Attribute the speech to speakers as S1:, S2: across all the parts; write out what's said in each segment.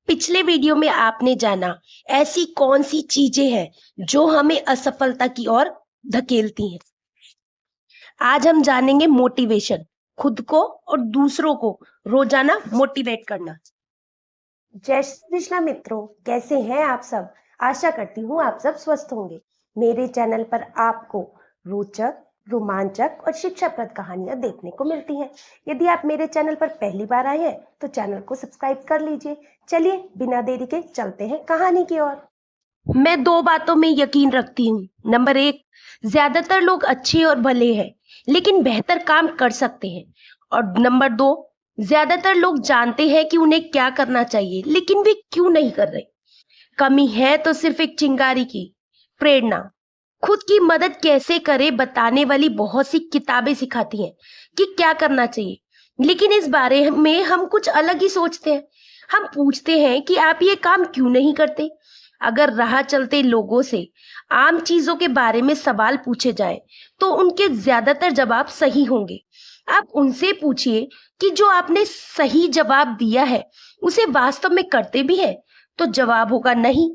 S1: पिछले वीडियो में आपने जाना ऐसी कौन सी चीजें हैं जो हमें असफलता की ओर धकेलती हैं। आज हम जानेंगे मोटिवेशन, खुद को और दूसरों को रोजाना मोटिवेट करना। जय श्री कृष्णा मित्रों, कैसे हैं आप सब। आशा करती हूँ आप सब स्वस्थ होंगे। मेरे चैनल पर आपको रोचक, रोमांचक और शिक्षाप्रद कहानियां देखने को मिलती हैं। यदि आप मेरे चैनल पर पहली बार आए हैं तो चैनल को सब्सक्राइब कर लीजिए। चलिए बिना देरी के चलते हैं कहानी की ओर। मैं दो बातों में यकीन रखती हूँ। नंबर एक, ज्यादातर लोग अच्छे और भले हैं लेकिन बेहतर काम कर सकते हैं। और नंबर दो, ज्यादातर लोग जानते हैं कि उन्हें क्या करना चाहिए लेकिन वे क्यों नहीं कर रहे। कमी है तो सिर्फ एक चिंगारी की, प्रेरणा। खुद की मदद कैसे करे बताने वाली बहुत सी किताबें सिखाती हैं कि क्या करना चाहिए, लेकिन इस बारे में हम कुछ अलग ही सोचते हैं। हम पूछते हैं कि आप ये काम क्यों नहीं करते। अगर राह चलते लोगों से आम चीजों के बारे में सवाल पूछे जाए तो उनके ज्यादातर जवाब सही होंगे। आप उनसे पूछिए कि जो आपने सही जवाब दिया है उसे वास्तव में करते भी है, तो जवाब होगा नहीं।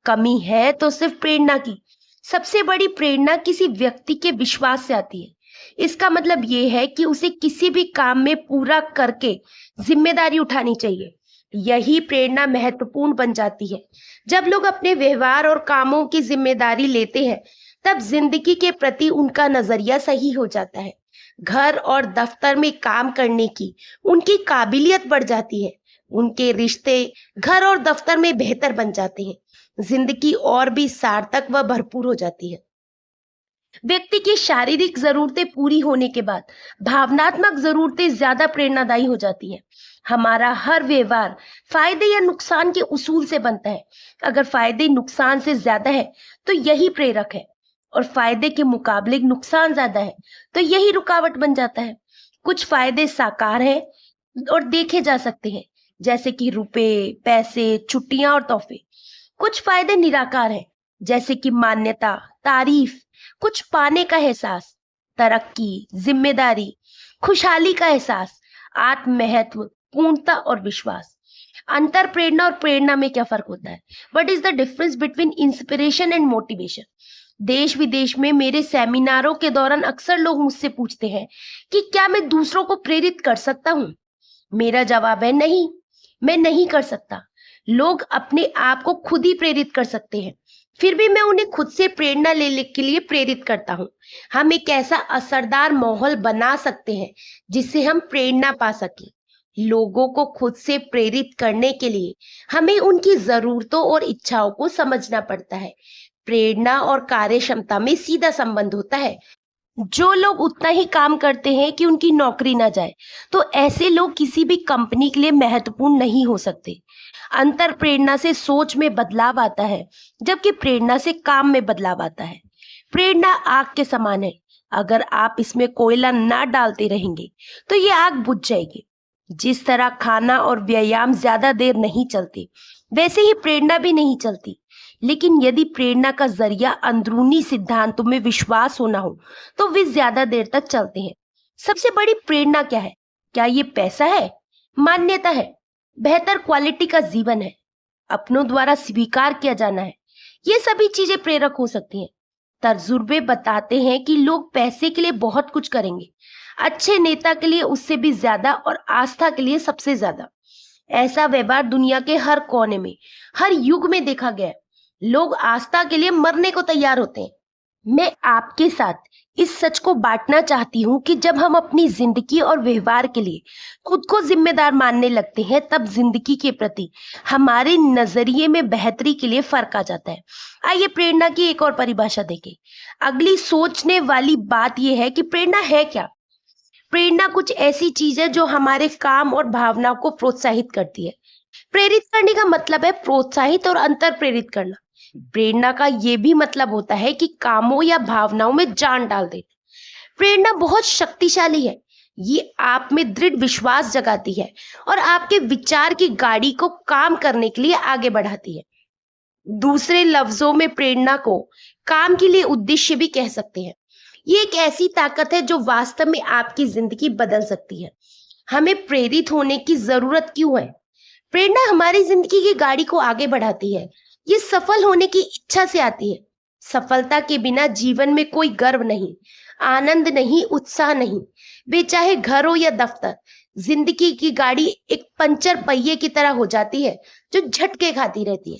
S1: कमी है तो सिर्फ प्रेरणा की। सबसे बड़ी प्रेरणा किसी व्यक्ति के विश्वास से आती है। इसका मतलब ये है कि उसे किसी भी काम में पूरा करके जिम्मेदारी उठानी चाहिए। यही प्रेरणा महत्वपूर्ण बन जाती है। जब लोग अपने व्यवहार और कामों की जिम्मेदारी लेते हैं तब जिंदगी के प्रति उनका नजरिया सही हो जाता है। घर और दफ्तर में काम करने की उनकी काबिलियत बढ़ जाती है। उनके रिश्ते घर और दफ्तर में बेहतर बन जाते हैं। जिंदगी और भी सार्थक व भरपूर हो जाती है। व्यक्ति की शारीरिक जरूरतें पूरी होने के बाद भावनात्मक जरूरतें ज्यादा प्रेरणादायी हो जाती हैं। हमारा हर व्यवहार फायदे या नुकसान के उसूल से बनता है। अगर फायदे नुकसान से ज्यादा है तो यही प्रेरक है, और फायदे के मुकाबले नुकसान ज्यादा है तो यही रुकावट बन जाता है। कुछ फायदे साकार हैं और देखे जा सकते हैं, जैसे कि रुपए, पैसे, छुट्टियां और तोहफे। कुछ फायदे निराकार हैं, जैसे कि मान्यता, तारीफ, कुछ पाने का एहसास, तरक्की, जिम्मेदारी, खुशहाली का एहसास, आत्म महत्व, पूर्णता और विश्वास। अंतर प्रेरणा और प्रेरणा में क्या फर्क होता है? What is the difference between inspiration and motivation? देश विदेश में मेरे सेमिनारों के दौरान अक्सर लोग मुझसे पूछते हैं कि क्या मैं दूसरों को प्रेरित कर सकता हूँ। मेरा जवाब है नहीं, मैं नहीं कर सकता। लोग अपने आप को खुद ही प्रेरित कर सकते हैं, फिर भी मैं उन्हें खुद से प्रेरणा लेने के लिए प्रेरित करता हूँ। हम एक ऐसा असरदार माहौल बना सकते हैं जिससे हम प्रेरणा पा सकें। लोगों को खुद से प्रेरित करने के लिए हमें उनकी जरूरतों और इच्छाओं को समझना पड़ता है। प्रेरणा और कार्य क्षमता में सीधा संबंध होता है। जो लोग उतना ही काम करते हैं कि उनकी नौकरी ना जाए, तो ऐसे लोग किसी भी कंपनी के लिए महत्वपूर्ण नहीं हो सकते। अंतर प्रेरणा से सोच में बदलाव आता है, जबकि प्रेरणा से काम में बदलाव आता है। प्रेरणा आग के समान है। अगर आप इसमें कोयला ना डालते रहेंगे तो ये आग बुझ जाएगी। जिस तरह खाना और व्यायाम ज्यादा देर नहीं चलते, वैसे ही प्रेरणा भी नहीं चलती। लेकिन यदि प्रेरणा का जरिया अंदरूनी सिद्धांतों में विश्वास होना हो तो वे ज्यादा देर तक चलते हैं। सबसे बड़ी प्रेरणा क्या है? क्या ये पैसा है, मान्यता है, बेहतर क्वालिटी का जीवन है, अपनों द्वारा स्वीकार किया जाना है? ये सभी चीजें प्रेरक हो सकती हैं। तजुर्बे बताते हैं कि लोग पैसे के लिए बहुत कुछ करेंगे, अच्छे नेता के लिए उससे भी ज्यादा, और आस्था के लिए सबसे ज्यादा। ऐसा व्यवहार दुनिया के हर कोने में, हर युग में देखा गया है। लोग आस्था के लिए मरने को तैयार होते हैं। मैं आपके साथ इस सच को बांटना चाहती हूँ कि जब हम अपनी जिंदगी और व्यवहार के लिए खुद को जिम्मेदार मानने लगते हैं तब जिंदगी के प्रति हमारे नजरिए में बेहतरी के लिए फर्क आ जाता है। आइए प्रेरणा की एक और परिभाषा देखें। अगली सोचने वाली बात यह है कि प्रेरणा है क्या। प्रेरणा कुछ ऐसी चीज है जो हमारे काम और भावनाओं को प्रोत्साहित करती है। प्रेरित करने का मतलब है प्रोत्साहित और अंतर प्रेरित करना। प्रेरणा का यह भी मतलब होता है कि कामों या भावनाओं में जान डाल दे। प्रेरणा बहुत शक्तिशाली है। ये आप में दृढ़ विश्वास जगाती है और आपके विचार की गाड़ी को काम करने के लिए आगे बढ़ाती है। दूसरे लफ्जों में प्रेरणा को काम के लिए उद्देश्य भी कह सकते हैं। ये एक ऐसी ताकत है जो वास्तव में आपकी जिंदगी बदल सकती है। हमें प्रेरित होने की जरूरत क्यों है? प्रेरणा हमारी जिंदगी की गाड़ी को आगे बढ़ाती है। ये सफल होने की इच्छा से आती है। सफलता के बिना जीवन में कोई गर्व नहीं, आनंद नहीं, उत्साह नहीं। वे चाहे घर हो या दफ्तर, जिंदगी की गाड़ी एक पंचर पहिए की तरह हो जाती है जो झटके खाती रहती है।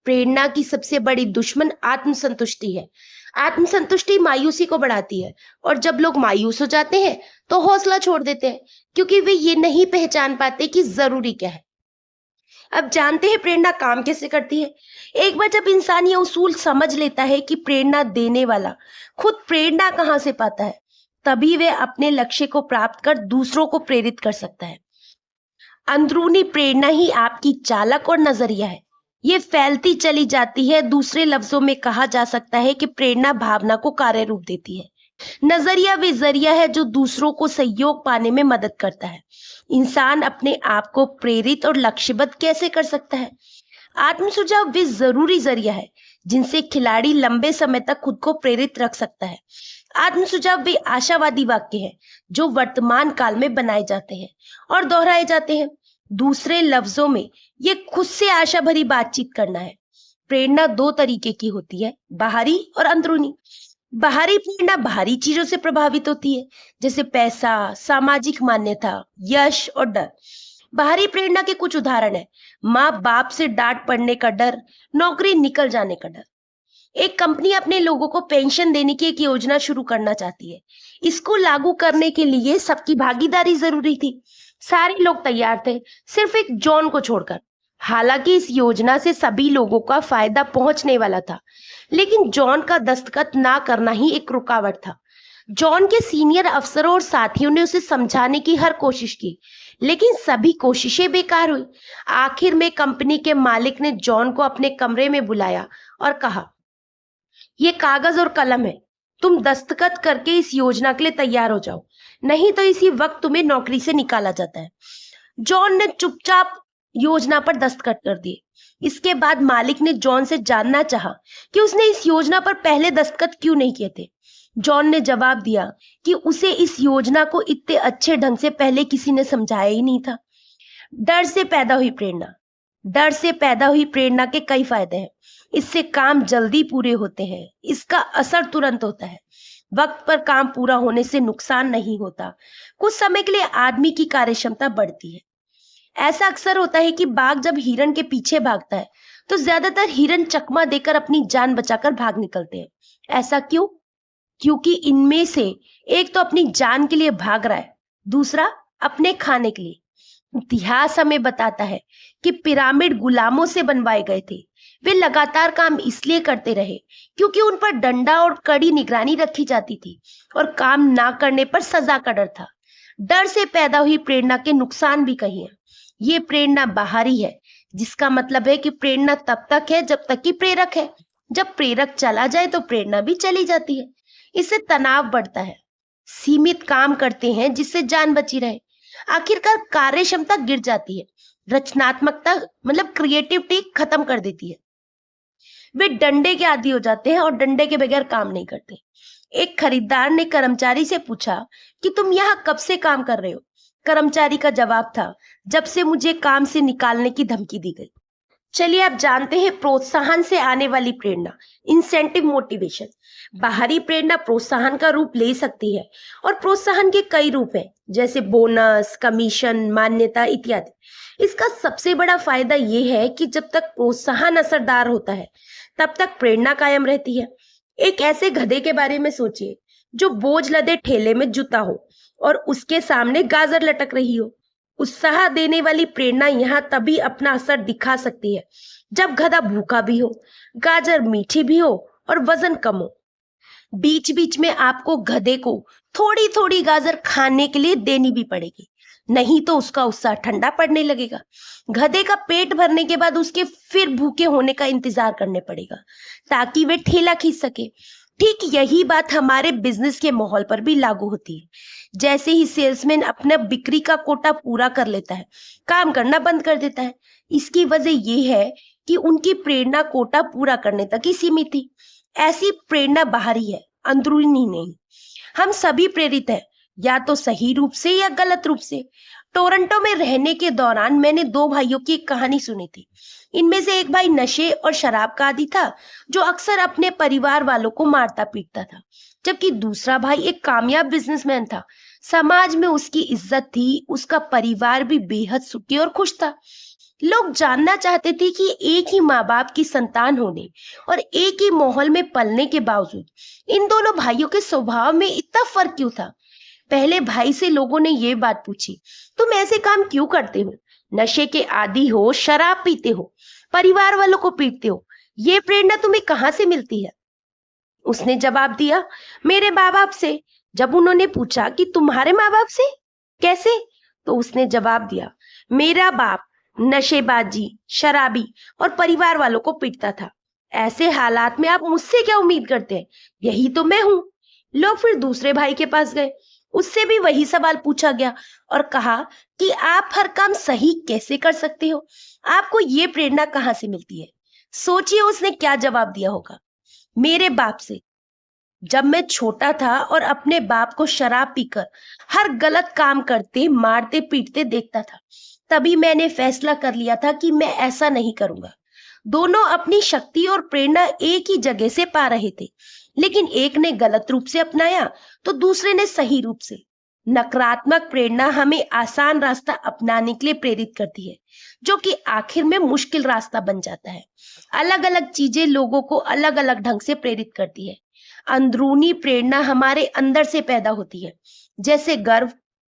S1: प्रेरणा की सबसे बड़ी दुश्मन आत्मसंतुष्टि है। आत्मसंतुष्टि मायूसी को बढ़ाती है, और जब लोग मायूस हो जाते हैं तो हौसला छोड़ देते हैं, क्योंकि वे ये नहीं पहचान पाते कि जरूरी क्या है। अब जानते हैं प्रेरणा काम कैसे करती है। एक बार जब इंसान ये उसूल समझ लेता है कि प्रेरणा देने वाला खुद प्रेरणा कहाँ से पाता है, तभी वे अपने लक्ष्य को प्राप्त कर दूसरों को प्रेरित कर सकता है। अंदरूनी प्रेरणा ही आपकी चालक और नजरिया है। ये फैलती चली जाती है। दूसरे लफ्जों में कहा जा सकता है कि प्रेरणा भावना को कार्य रूप देती है। नजरिया वे जरिया है जो दूसरों को सहयोग पाने में मदद करता है। इंसान अपने आप को प्रेरित और लक्ष्यबद्ध कैसे कर सकता है? आत्म सुझाव वे जरूरी जरिया है जिनसे खिलाड़ी लंबे समय तक खुद को प्रेरित रख सकता है। आत्म सुझाव वे आशावादी वाक्य है जो वर्तमान काल में बनाए जाते हैं और दोहराए जाते हैं। दूसरे लफ्जों में ये खुद से आशा भरी बातचीत करना है। प्रेरणा दो तरीके की होती है, बाहरी और अंदरूनी। बाहरी प्रेरणा बाहरी चीजों से प्रभावित होती है, जैसे पैसा, सामाजिक मान्यता, यश और डर। बाहरी प्रेरणा के कुछ उदाहरण है: माँ बाप से डांट पड़ने का डर, नौकरी निकल जाने का डर। एक कंपनी अपने लोगों को पेंशन देने की एक योजना शुरू करना चाहती है। इसको लागू करने के लिए सबकी भागीदारी जरूरी थी। सारे लोग तैयार थे, सिर्फ एक जॉन को छोड़कर। हालांकि इस योजना से सभी लोगों का फायदा पहुंचने वाला था, लेकिन जॉन का दस्तखत ना करना ही एक रुकावट था। जॉन के सीनियर अफसरों और साथियों ने उसे समझाने की हर कोशिश की, लेकिन सभी कोशिशें बेकार हुई। आखिर में कंपनी के मालिक ने जॉन को अपने कमरे में बुलाया और कहा, ये कागज और कलम है, तुम दस्तखत करके इस योजना के लिए तैयार हो जाओ, नहीं तो इसी वक्त तुम्हें नौकरी से निकाला जाता है। जॉन ने चुपचाप योजना पर दस्तखत कर दिए। इसके बाद मालिक ने जॉन से जानना चाहा कि उसने इस योजना पर पहले दस्तखत क्यों नहीं किए थे। जॉन ने जवाब दिया कि उसे इस योजना को इतने अच्छे ढंग से पहले किसी ने समझाया ही नहीं था। डर से पैदा हुई प्रेरणा। डर से पैदा हुई प्रेरणा के कई फायदे हैं। इससे काम जल्दी पूरे होते हैं, इसका असर तुरंत होता है, वक्त पर काम पूरा होने से नुकसान नहीं होता, कुछ समय के लिए आदमी की कार्यक्षमता बढ़ती है। ऐसा अक्सर होता है कि बाघ जब हिरन के पीछे भागता है तो ज्यादातर हिरन चकमा देकर अपनी जान बचाकर भाग निकलते हैं। ऐसा क्यों? क्योंकि इनमें से एक तो अपनी जान के लिए भाग रहा है, दूसरा अपने खाने के लिए। इतिहास हमें बताता है कि पिरामिड गुलामों से बनवाए गए थे। वे लगातार काम इसलिए करते रहे क्योंकि उन पर डंडा और कड़ी निगरानी रखी जाती थी, और काम ना करने पर सजा का डर था। डर से पैदा हुई प्रेरणा के नुकसान भी कही हैं। ये प्रेरणा बाहरी है, जिसका मतलब है कि प्रेरणा तब तक है जब तक कि प्रेरक है। जब प्रेरक चला जाए तो प्रेरणा भी चली जाती है। इससे तनाव बढ़ता है, सीमित काम करते हैं जिससे जान बची रहे। आखिरकार कार्य क्षमता गिर जाती है, रचनात्मकता मतलब क्रिएटिविटी खत्म कर देती है। वे डंडे के आदी हो जाते हैं और डंडे के बगैर काम नहीं करते। एक खरीदार ने कर्मचारी से पूछा कि तुम यहाँ कब से काम कर रहे हो? कर्मचारी का जवाब था, जब से मुझे काम से निकालने की धमकी दी गई। चलिए आप जानते हैं प्रोत्साहन से आने वाली प्रेरणा, इंसेंटिव मोटिवेशन। बाहरी प्रेरणा प्रोत्साहन का रूप ले सकती है, और प्रोत्साहन के कई रूप हैं, जैसे बोनस, कमीशन, मान्यता इत्यादि। इसका सबसे बड़ा फायदा यह है कि जब तक प्रोत्साहन असरदार होता है तब तक प्रेरणा कायम रहती है। एक ऐसे गधे के बारे में सोचिए जो बोझ लदे ठेले में जुता हो और उसके सामने गाजर लटक रही हो। उत्साह देने वाली प्रेरणा यहाँ तभी अपना असर दिखा सकती है जब गधा भूखा भी हो, गाजर मीठी भी हो और वजन कम हो। बीच बीच में आपको गधे को थोड़ी थोड़ी गाजर खाने के लिए देनी भी पड़ेगी, नहीं तो उसका उत्साह ठंडा पड़ने लगेगा। गधे का पेट भरने के बाद उसके फिर भूखे होने का इंतजार करने पड़ेगा ताकि वे ठेला खींच सके। ठीक यही बात हमारे बिजनेस के माहौल पर भी लागू होती है। जैसे ही सेल्समैन अपना बिक्री का कोटा पूरा कर लेता है, काम करना बंद कर देता है। इसकी वजह यह है कि उनकी प्रेरणा कोटा पूरा करने तक ही सीमित थी। ऐसी प्रेरणा बाहरी है, अंदरूनी नहीं। हम सभी प्रेरित हैं, या तो सही रूप से या गलत रूप से। टोरंटो में रहने के दौरान मैंने दो भाइयों की एक कहानी सुनी थी। इनमें से एक भाई नशे और शराब का आदी था, जो अक्सर अपने परिवार वालों को मारता पीटता था, जबकि दूसरा भाई एक कामयाब बिजनेसमैन था। समाज में उसकी इज्जत थी, उसका परिवार भी बेहद सुखी और खुश था। लोग जानना चाहते थे कि एक ही माँ बाप की संतान होने और एक ही माहौल में पलने के बावजूद इन दोनों भाइयों के स्वभाव में इतना फर्क क्यों था। पहले भाई से लोगों ने ये बात पूछी, तुम ऐसे काम क्यों करते हो? नशे के आदी हो, शराब पीते हो, परिवार वालों को पीटते हो, ये प्रेरणा तुम्हें कहाँ से मिलती है? उसने जवाब दिया, मेरे माँ बाप से। जब उन्होंने पूछा कि तुम्हारे माँ बाप से कैसे, तो उसने जवाब दिया, मेरा बाप नशेबाजी, शराबी और परिवार वालों को पीटता था। ऐसे हालात में आप मुझसे क्या उम्मीद करते हैं? यही तो मैं हूं। लोग फिर दूसरे भाई के पास गए, उससे भी वही सवाल पूछा गया और कहा कि आप हर काम सही कैसे कर सकते हो? आपको ये प्रेरणा कहाँ से मिलती है? सोचिए उसने क्या जवाब दिया होगा। मेरे बाप से। जब मैं छोटा था और अपने बाप को शराब पीकर हर गलत काम करते, मारते पीटते देखता था, तभी मैंने फैसला कर लिया था कि मैं ऐसा नहीं करूंगा। दोनों अपनी शक्ति और प्रेरणा एक ही जगह से पा रहे थे, लेकिन एक ने गलत रूप से अपनाया तो दूसरे ने सही रूप से। नकारात्मक प्रेरणा हमें आसान रास्ता अपनाने के लिए प्रेरित करती है, जो कि आखिर में मुश्किल रास्ता बन जाता है। अलग अलग चीजें लोगों को अलग अलग ढंग से प्रेरित करती है। अंदरूनी प्रेरणा हमारे अंदर से पैदा होती है, जैसे गर्व,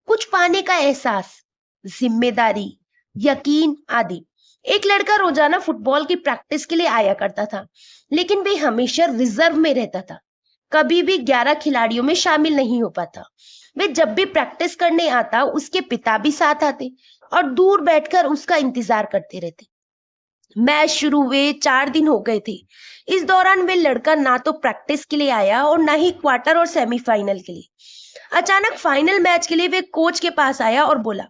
S1: कुछ पाने का एहसास, जिम्मेदारी, यकीन आदि। एक लड़का रोजाना फुटबॉल की प्रैक्टिस के लिए आया करता था, लेकिन वह हमेशा रिजर्व में रहता था, कभी भी 11 खिलाड़ियों में शामिल नहीं हो पाता। वे जब भी प्रैक्टिस करने आता, उसके पिता भी साथ आते और दूर बैठकर उसका इंतजार करते रहते। मैच शुरू हुए 4 दिन हो गए थे। इस दौरान वे लड़का ना तो प्रैक्टिस के लिए आया और ना ही क्वार्टर और सेमीफाइनल के लिए। अचानक फाइनल मैच के लिए वे कोच के पास आया और बोला,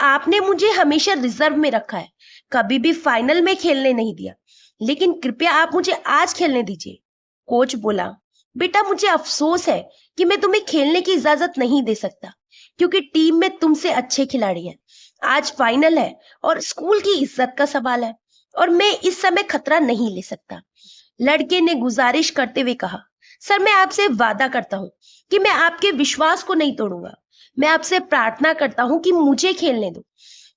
S1: आपने मुझे हमेशा रिजर्व में रखा है, कभी भी फाइनल में खेलने नहीं दिया, लेकिन कृपया आप मुझे आज खेलने दीजिए। कोच बोला, बेटा मुझे अफसोस है कि मैं तुम्हें खेलने की इजाजत नहीं दे सकता, क्योंकि टीम में तुमसे अच्छे खिलाड़ी हैं। आज फाइनल है और स्कूल की इज्जत का सवाल है और मैं इस समय खतरा नहीं ले सकता। लड़के ने गुजारिश करते हुए कहा, सर मैं आपसे वादा करता हूँ कि मैं आपके विश्वास को नहीं तोड़ूंगा। मैं आपसे प्रार्थना करता हूँ कि मुझे खेलने दो।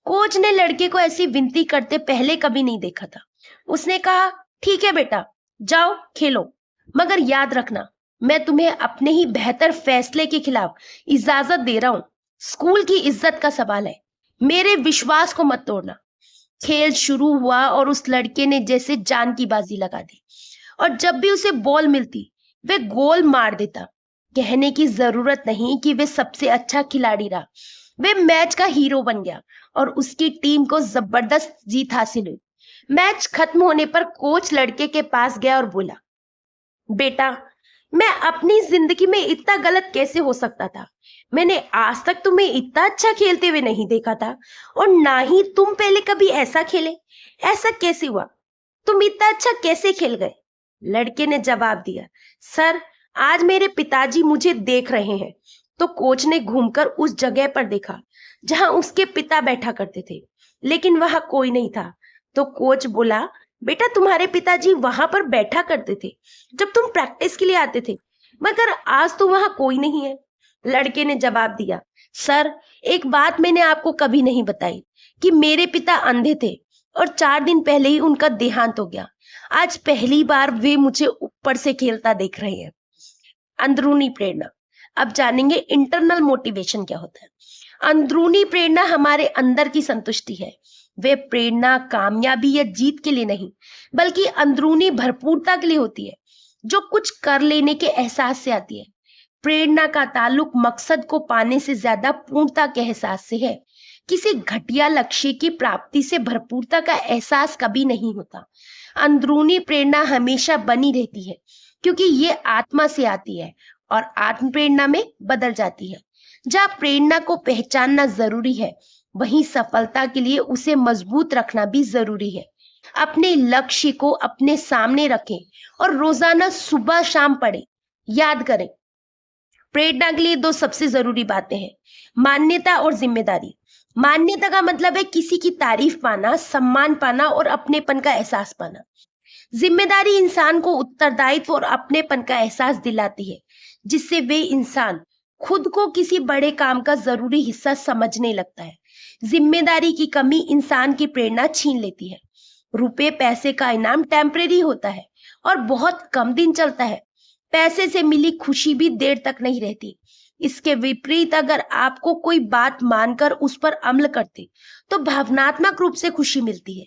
S1: कोच ने लड़के को ऐसी विनती करते पहले कभी नहीं देखा था। उसने कहा, ठीक है बेटा, जाओ खेलो, मगर याद रखना मैं तुम्हें अपने ही बेहतर फैसले के खिलाफ इजाजत दे रहा हूँ। स्कूल की इज्जत का सवाल है, मेरे विश्वास को मत तोड़ना। खेल शुरू हुआ और उस लड़के ने जैसे जान की बाजी लगा दी और जब भी उसे बॉल मिलती वे गोल मार देता। कहने की जरूरत नहीं कि वे सबसे अच्छा खिलाड़ी रहा। वे मैच का हीरो बन गया और उसकी टीम को जबरदस्त जीत हासिल हुई। मैच खत्म होने पर कोच लड़के के पास गया और बोला, बेटा मैं अपनी जिंदगी में इतना गलत कैसे हो सकता था? मैंने आज तक तुम्हें इतना अच्छा खेलते हुए नहीं देखा था और ना ही तुम पहले कभी ऐसा खेले। ऐसा कैसे हुआ? तुम इतना अच्छा कैसे खेल गए? लड़के ने जवाब दिया, सर आज मेरे पिताजी मुझे देख रहे हैं। तो कोच ने घूमकर उस जगह पर देखा जहां उसके पिता बैठा करते थे, लेकिन वहां कोई नहीं था। तो कोच बोला, बेटा तुम्हारे पिताजी वहां पर बैठा करते थे जब तुम प्रैक्टिस के लिए आते थे, मगर आज तो वहां कोई नहीं है। लड़के ने जवाब दिया, सर एक बात मैंने आपको कभी नहीं बताई कि मेरे पिता अंधे थे और 4 दिन पहले ही उनका देहांत हो गया। आज पहली बार वे मुझे ऊपर से खेलता देख रहे हैं। अंदरूनी प्रेरणा। अब जानेंगे इंटरनल मोटिवेशन क्या होता है। अंदरूनी प्रेरणा हमारे अंदर की संतुष्टि है। वे प्रेरणा कामयाबी या जीत के लिए नहीं, बल्कि अंदरूनी भरपूरता के लिए होती है, जो कुछ कर लेने के एहसास से आती है। प्रेरणा का ताल्लुक मकसद को पाने से ज्यादा पूर्णता के एहसास से है। किसी घटिया लक्ष्य की प्राप्ति से भरपूरता का एहसास कभी नहीं होता। अंदरूनी प्रेरणा हमेशा बनी रहती है, क्योंकि ये आत्मा से आती है और आत्म प्रेरणा में बदल जाती है। जहाँ प्रेरणा को पहचानना जरूरी है, वहीं सफलता के लिए उसे मजबूत रखना भी जरूरी है। अपने लक्ष्य को अपने सामने रखें और रोजाना सुबह शाम पढ़ें। याद करें, प्रेरणा के लिए दो सबसे जरूरी बातें हैं, मान्यता और जिम्मेदारी। मान्यता का मतलब है किसी की तारीफ पाना, सम्मान पाना और अपनेपन का एहसास पाना। जिम्मेदारी इंसान को उत्तरदायित्व और अपनेपन का एहसास दिलाती है, जिससे वे इंसान खुद को किसी बड़े काम का जरूरी हिस्सा समझने लगता है। जिम्मेदारी की कमी इंसान की प्रेरणा छीन लेती है। रुपए पैसे का इनाम टेम्परेरी होता है और बहुत कम दिन चलता है। पैसे से मिली खुशी भी देर तक नहीं रहती। इसके विपरीत अगर आपको कोई बात मानकर उस पर अमल करते तो भावनात्मक रूप से खुशी मिलती है।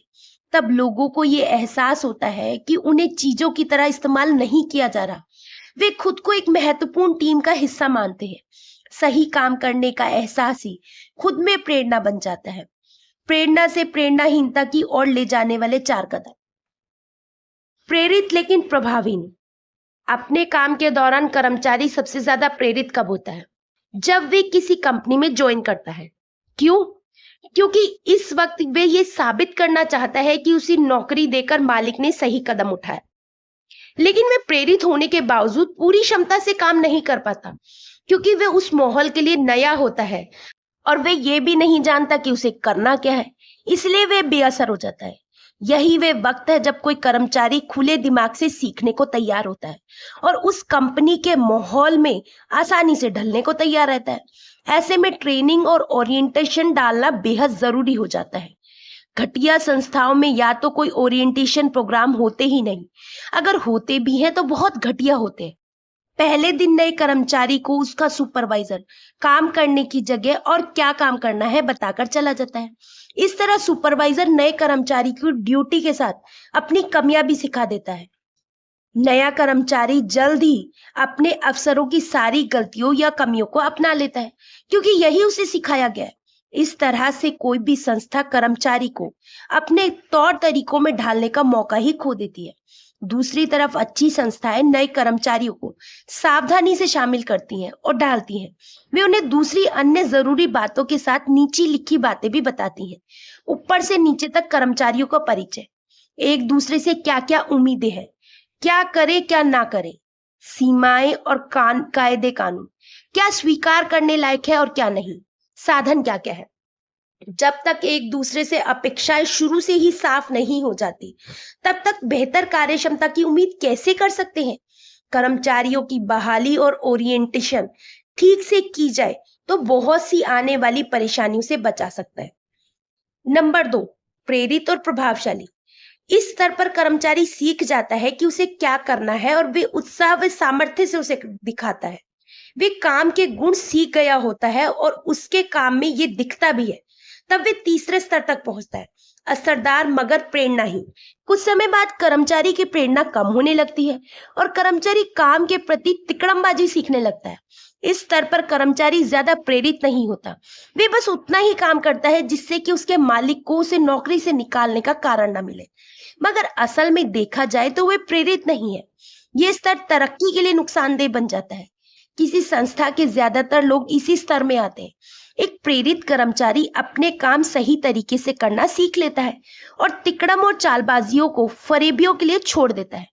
S1: तब लोगों को ये एहसास होता है कि उन्हें चीजों की तरह इस्तेमाल नहीं किया जा रहा। वे खुद को एक महत्वपूर्ण टीम का हिस्सा मानते हैं। सही काम करने का एहसास ही खुद में प्रेरणा बन जाता है। प्रेरणा से प्रेरणाहीनता की ओर ले जाने वाले 4 कदम। प्रेरित लेकिन प्रभावहीन। अपने काम के दौरान कर्मचारी सबसे ज्यादा प्रेरित कब होता है? जब वे किसी कंपनी में ज्वाइन करता है। क्यों? क्योंकि इस वक्त वे ये साबित करना चाहता है कि उसे नौकरी देकर मालिक ने सही कदम उठाया। लेकिन वे प्रेरित होने के बावजूद पूरी क्षमता से काम नहीं कर पाता, क्योंकि वे उस माहौल के लिए नया होता है और वे ये भी नहीं जानता कि उसे करना क्या है, इसलिए वे बेअसर हो जाता है। यही वे वक्त है जब कोई कर्मचारी खुले दिमाग से सीखने को तैयार होता है और उस कंपनी के माहौल में आसानी से ढलने को तैयार रहता है। ऐसे में ट्रेनिंग और ओरिएंटेशन डालना बेहद जरूरी हो जाता है। घटिया संस्थाओं में या तो कोई ओरिएंटेशन प्रोग्राम होते ही नहीं, अगर होते भी हैं तो बहुत घटिया होते हैं। पहले दिन नए कर्मचारी को उसका सुपरवाइजर काम करने की जगह और क्या काम करना है बताकर चला जाता है। इस तरह सुपरवाइजर नए कर्मचारी की ड्यूटी के साथ अपनी कमियां भी सिखा देता है। नया कर्मचारी जल्द ही अपने अफसरों की सारी गलतियों या कमियों को अपना लेता है, क्योंकि यही उसे सिखाया गया है। इस तरह से कोई भी संस्था कर्मचारी को अपने तौर तरीकों में ढालने का मौका ही खो देती है। दूसरी तरफ अच्छी संस्थाएं नए कर्मचारियों को सावधानी से शामिल करती हैं और ढालती हैं। वे उन्हें दूसरी अन्य जरूरी बातों के साथ नीचे लिखी बातें भी बताती हैं। ऊपर से नीचे तक कर्मचारियों का परिचय, एक दूसरे से क्या क्या उम्मीदें हैं, क्या करे क्या ना करे, सीमाएं और कायदे कानून, क्या स्वीकार करने लायक है और क्या नहीं, साधन क्या क्या है। जब तक एक दूसरे से अपेक्षाएं शुरू से ही साफ नहीं हो जाती, तब तक बेहतर कार्यक्षमता की उम्मीद कैसे कर सकते हैं? कर्मचारियों की बहाली और ओरिएंटेशन ठीक से की जाए तो बहुत सी आने वाली परेशानियों से बचा सकता है। नंबर 2, प्रेरित और प्रभावशाली। इस स्तर पर कर्मचारी सीख जाता है कि उसे क्या करना है और वे उत्साह व सामर्थ्य से उसे दिखाता है। वे काम के गुण सीख गया होता है और उसके काम में ये दिखता भी है। तब वे तीसरे स्तर तक पहुंचता है, असरदार मगर प्रेरणाहीन। कुछ समय बाद कर्मचारी की प्रेरणा कम होने लगती है और कर्मचारी काम के प्रति तिकड़मबाजी सीखने लगता है। इस स्तर पर कर्मचारी ज्यादा प्रेरित नहीं होता, वे बस उतना ही काम करता है जिससे कि उसके मालिक को उसे नौकरी से निकालने का कारण न मिले। मगर असल में देखा जाए तो वे प्रेरित नहीं है। ये स्तर तरक्की के लिए नुकसानदेह बन जाता है। किसी संस्था के ज्यादातर लोग इसी स्तर में आते हैं। एक प्रेरित कर्मचारी अपने काम सही तरीके से करना सीख लेता है और तिकड़म और चालबाजियों को फरेबियों के लिए छोड़ देता है,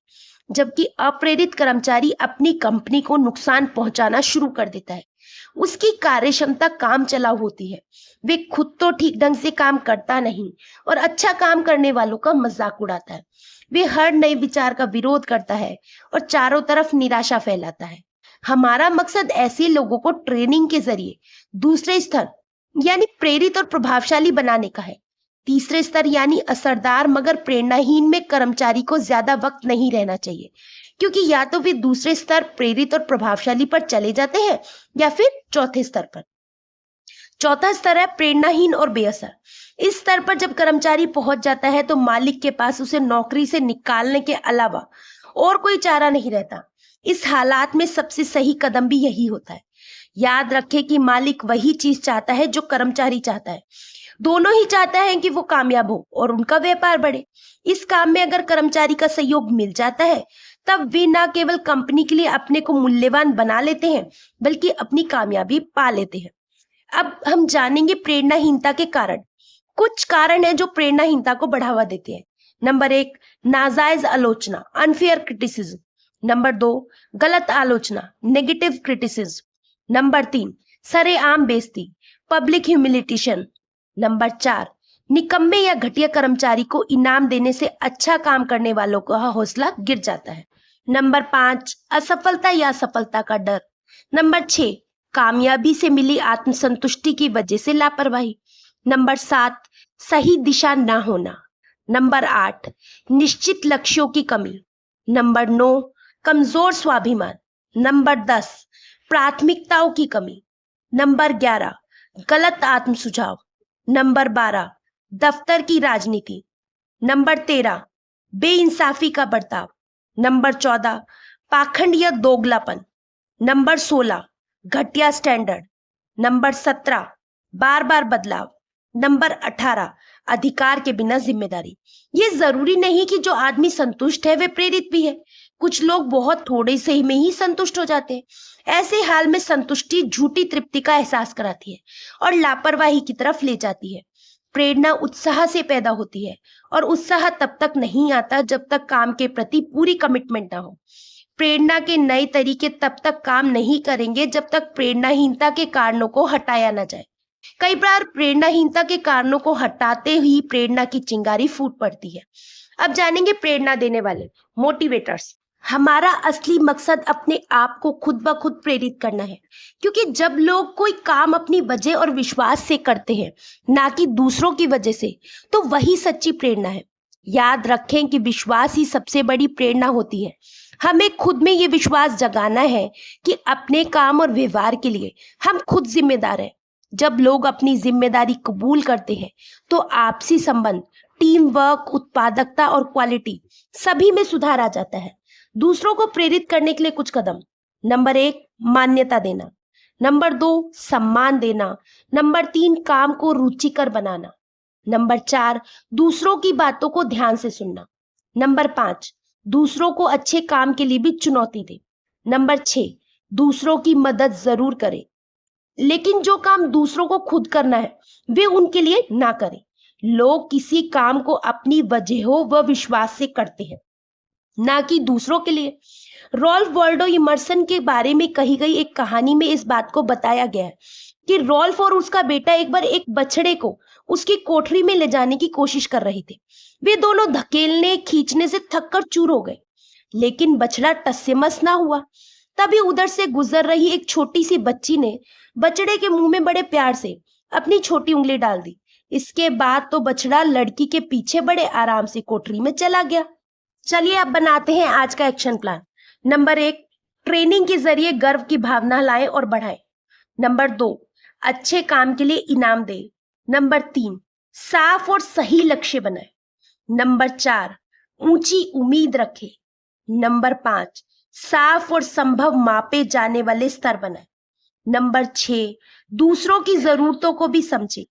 S1: जबकि अप्रेरित कर्मचारी अपनी कंपनी को नुकसान पहुंचाना शुरू कर देता है। उसकी कार्यक्षमता काम चलाऊ होती है। वे खुद तो ठीक ढंग से काम करता नहीं और अच्छा काम करने वालों का मजाक उड़ाता है। वे हर नए विचार का विरोध करता है और चारों तरफ निराशा फैलाता है। हमारा मकसद ऐसे लोगों को ट्रेनिंग के जरिए दूसरे स्तर यानी प्रेरित और प्रभावशाली बनाने का है। तीसरे स्तर यानी असरदार मगर प्रेरणाहीन में कर्मचारी को ज्यादा वक्त नहीं रहना चाहिए, क्योंकि या तो वे दूसरे स्तर प्रेरित और प्रभावशाली पर चले जाते हैं या फिर चौथे स्तर पर। चौथा स्तर है प्रेरणाहीन और बेअसर। इस स्तर पर जब कर्मचारी पहुंच जाता है तो मालिक के पास उसे नौकरी से निकालने के अलावा और कोई चारा नहीं रहता। इस हालात में सबसे सही कदम भी यही होता है। याद रखें कि मालिक वही चीज चाहता है जो कर्मचारी चाहता है। दोनों ही चाहता है कि वो कामयाब हो और उनका व्यापार बढ़े। इस काम में अगर कर्मचारी का सहयोग मिल जाता है, तब वे न केवल कंपनी के लिए अपने को मूल्यवान बना लेते हैं, बल्कि अपनी कामयाबी पा लेते हैं। अब हम जानेंगे प्रेरणाहीनता के कारण। कुछ कारण हैं जो प्रेरणाहीनता को बढ़ावा देते हैं। नंबर 1, नाजायज आलोचना, अनफेयर क्रिटिसिज्म। नंबर 2, गलत आलोचना, नेगेटिव क्रिटिसिज्म। नंबर 3, सरेआम बेइज्जती, पब्लिक ह्यूमिलिटेशन। नंबर 4, निकम्मे या घटिया कर्मचारी को इनाम देने से अच्छा काम करने वालों का हौसला गिर जाता है। नंबर 5, असफलता या सफलता का डर। नंबर 6, कामयाबी से मिली आत्मसंतुष्टि की वजह से लापरवाही। नंबर 7, सही दिशा ना होना। नंबर 8, निश्चित लक्ष्यों की कमी। नंबर 9, कमजोर स्वाभिमान। नंबर 10, प्राथमिकताओं की कमी। नंबर 11, गलत आत्म सुझाव। नंबर 12, दफ्तर की राजनीति। नंबर 13, बेइंसाफी का बर्ताव। नंबर 14, पाखंड या दोगलापन। नंबर 16, घटिया स्टैंडर्ड। नंबर 17, बार बार बदलाव। नंबर 18, अधिकार के बिना जिम्मेदारी। ये जरूरी नहीं कि जो आदमी संतुष्ट है वे प्रेरित भी है। कुछ लोग बहुत थोड़े से में ही संतुष्ट हो जाते हैं। ऐसे हाल में संतुष्टि झूठी तृप्ति का एहसास कराती है और लापरवाही की तरफ ले जाती है। प्रेरणा उत्साह से पैदा होती है और उत्साह तब तक नहीं आता जब तक काम के प्रति पूरी कमिटमेंट ना हो। प्रेरणा के नए तरीके तब तक काम नहीं करेंगे जब तक प्रेरणाहीनता के कारणों को हटाया ना जाए। कई बार प्रेरणाहीनता के कारणों को हटाते ही प्रेरणा की चिंगारी फूट पड़ती है। अब जानेंगे प्रेरणा देने वाले मोटिवेटर्स। हमारा असली मकसद अपने आप को खुद ब खुद प्रेरित करना है, क्योंकि जब लोग कोई काम अपनी वजह और विश्वास से करते हैं, ना कि दूसरों की वजह से, तो वही सच्ची प्रेरणा है। याद रखें कि विश्वास ही सबसे बड़ी प्रेरणा होती है। हमें खुद में ये विश्वास जगाना है कि अपने काम और व्यवहार के लिए हम खुद जिम्मेदार हैं। जब लोग अपनी जिम्मेदारी कबूल करते हैं तो आपसी संबंध, टीम वर्क, उत्पादकता और क्वालिटी सभी में सुधार आ जाता है। दूसरों को प्रेरित करने के लिए कुछ कदम। नंबर 1, मान्यता देना। नंबर 2, सम्मान देना। नंबर 3, काम को रुचिकर बनाना। नंबर 4, दूसरों की बातों को ध्यान से सुनना। नंबर 5, दूसरों को अच्छे काम के लिए भी चुनौती दे। नंबर 6, दूसरों की मदद जरूर करें, लेकिन जो काम दूसरों को खुद करना है वे उनके लिए ना करें। लोग किसी काम को अपनी वजहों व विश्वास से करते हैं, ना कि दूसरों के लिए। रॉल्फ वाल्डो इमर्सन के बारे में कही गई एक कहानी में इस बात को बताया गया है कि रॉल्फ और उसका बेटा एक बार एक बछड़े को उसकी कोठरी में ले जाने की कोशिश कर रहे थे। वे दोनों धकेलने खींचने से थककर चूर हो गए, लेकिन बछड़ा टस से मस ना हुआ। तभी उधर से गुजर रही एक छोटी सी बच्ची ने बछड़े के मुंह में बड़े प्यार से अपनी छोटी उंगली डाल दी। इसके बाद तो बछड़ा लड़की के पीछे बड़े आराम से कोठरी में चला गया। चलिए अब बनाते हैं आज का एक्शन प्लान। नंबर 1, ट्रेनिंग के जरिए गर्व की भावना लाएं और बढ़ाएं। नंबर 2, अच्छे काम के लिए इनाम दें। नंबर 3, साफ और सही लक्ष्य बनाएं। नंबर 4, ऊंची उम्मीद रखें। नंबर 5, साफ और संभव मापे जाने वाले स्तर बनाएं। नंबर 6, दूसरों की जरूरतों को भी समझें।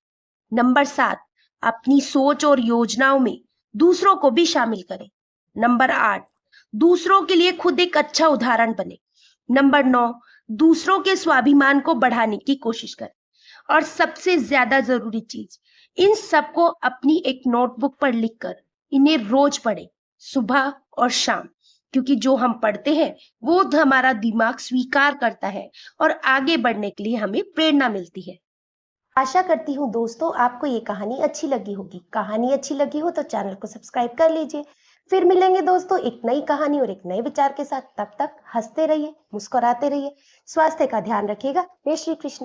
S1: नंबर 7, अपनी सोच और योजनाओं में दूसरों को भी शामिल करें। नंबर 8, दूसरों के लिए खुद एक अच्छा उदाहरण बने। नंबर 9, दूसरों के स्वाभिमान को बढ़ाने की कोशिश करें। और सबसे ज्यादा जरूरी चीज, इन सबको अपनी एक नोटबुक पर लिखकर इन्हें रोज पढ़ें, सुबह और शाम, क्योंकि जो हम पढ़ते हैं वो हमारा दिमाग स्वीकार करता है और आगे बढ़ने के लिए हमें प्रेरणा मिलती है। आशा करती हूँ दोस्तों आपको ये कहानी अच्छी लगी होगी। कहानी अच्छी लगी हो तो चैनल को सब्सक्राइब कर लीजिए। फिर मिलेंगे दोस्तों एक नई कहानी और एक नए विचार के साथ। तब तक हंसते रहिए, मुस्कुराते रहिए, स्वास्थ्य का ध्यान रखिएगा। जय श्री कृष्ण।